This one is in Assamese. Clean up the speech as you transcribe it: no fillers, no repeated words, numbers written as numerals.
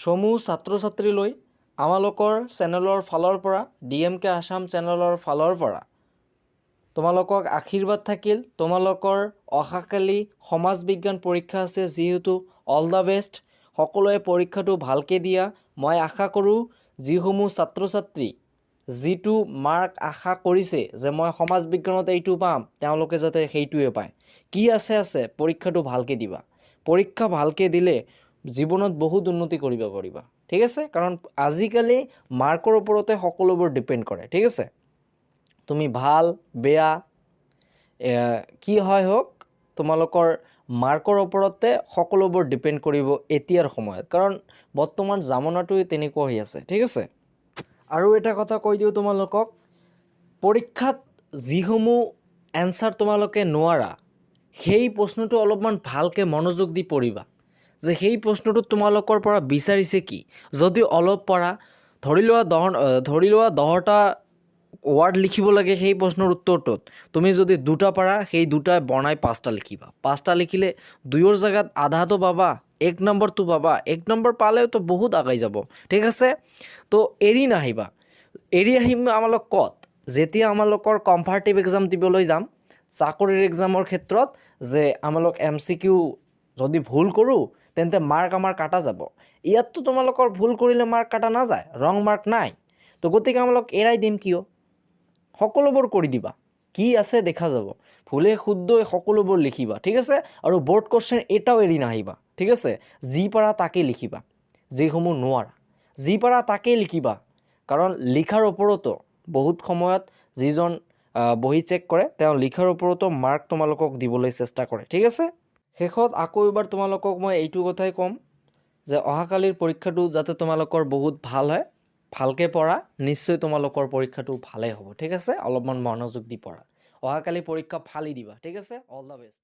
সমূহ ছাত্ৰ ছাত্ৰীলৈ আমালোকৰ চেনেলৰ ফালৰ পৰা DMK আসাম চেনেলৰ ফালৰ পৰা তোমালোকক আশীৰ্বাদ থাকিল। তোমালোকৰ অহাকালি সমাজ বিজ্ঞান পৰীক্ষা আছে, যিহেতু অল দ্য বেষ্ট। সকলোৱে পৰীক্ষাটো ভালকৈ দিয়া। মই আশা কৰোঁ যিসমূহ ছাত্ৰ ছাত্ৰী যিটো মাৰ্ক আশা কৰিছে যে মই সমাজ বিজ্ঞানত এইটো পাম, তেওঁলোকে যাতে সেইটোৱে পায়। কি আছে পৰীক্ষাটো ভালকৈ দিবা। পৰীক্ষা ভালকৈ দিলে জীৱনত বহুত উন্নতি কৰিব পাৰিবা, ঠিক আছে। কাৰণ আজিকালি মাৰ্কৰ ওপৰতে সকলোবোৰ ডিপেণ্ড কৰে, ঠিক আছে। তুমি ভাল বেয়া কি হয় হওক, তোমালোকৰ মাৰ্কৰ ওপৰতে সকলোবোৰ ডিপেণ্ড কৰিব এতিয়াৰ সময়ত, কাৰণ বৰ্তমান জামানাটোৱে তেনেকুৱা হৈ আছে, ঠিক আছে। আৰু এটা কথা কৈ দিওঁ তোমালোকক, পৰীক্ষাত যিসমূহ এনচাৰ তোমালোকে নোৱাৰা, সেই প্ৰশ্নটো অলপমান ভালকৈ মনোযোগ দি পঢ়িবা যে সেই প্ৰশ্নটোত তোমালোকৰ পৰা বিচাৰিছে কি। যদি অলপ পৰা ধৰি লোৱা 10টা ৱাৰ্ড লিখিব লাগে সেই প্ৰশ্নৰ উত্তৰটোত, তুমি যদি 2টা পাৰা সেই 2টা বনাই 5টা লিখিবা। 5টা লিখিলে 2ৰ জেগাত আধাটো পাবা, 1 নম্বৰটো পাবা। 1 নম্বৰ পালেওতো বহুত আগাই যাব, ঠিক আছে। তো এৰি নাহিবা। এৰি আহিম আমালোক ক'ত, যেতিয়া আমালোকৰ কম্পাৰেটিভ এক্সাম দিবলৈ যাম, চাকৰিৰ এক্সামৰ ক্ষেত্ৰত, যে আমালোক MCQ যদি ভুল কৰোঁ তেন্তে মাৰ্ক আমাৰ কাটা যাব। ইয়াততো তোমালোকৰ ভুল কৰিলে মাৰ্ক কাটা নাযায়, ৰং মাৰ্ক নাই। তো গতিকে আমালোক এৰাই দিম কিয়, সকলোবোৰ কৰি দিবা। কি আছে দেখা যাব, ভুলে শুদ্ধই সকলোবোৰ লিখিবা, ঠিক আছে। আৰু বৰ্ড কুৱেশ্যন এটাও এৰি নাহিবা, ঠিক আছে। যি পাৰা তাকেই লিখিবা, যিসমূহ নোৱাৰা যি পাৰা তাকেই লিখিবা। কাৰণ লিখাৰ ওপৰতো বহুত সময়ত যিজন বহি চেক কৰে, তেওঁ লিখাৰ ওপৰতো মাৰ্ক তোমালোকক দিবলৈ চেষ্টা কৰে, ঠিক আছে। শেষত আকৌ এবাৰ তোমালোকক মই এইটো কথাই ক'ম যে অহাকালিৰ পৰীক্ষাটো যাতে তোমালোকৰ বহুত ভাল হয়, ভালকৈ পঢ়া, নিশ্চয় তোমালোকৰ পৰীক্ষাটো ভালেই হ'ব, ঠিক আছে। অলপমান মনোযোগ দি পঢ়া, অহাকালি পৰীক্ষা ফালি দিবা, ঠিক আছে। All the best.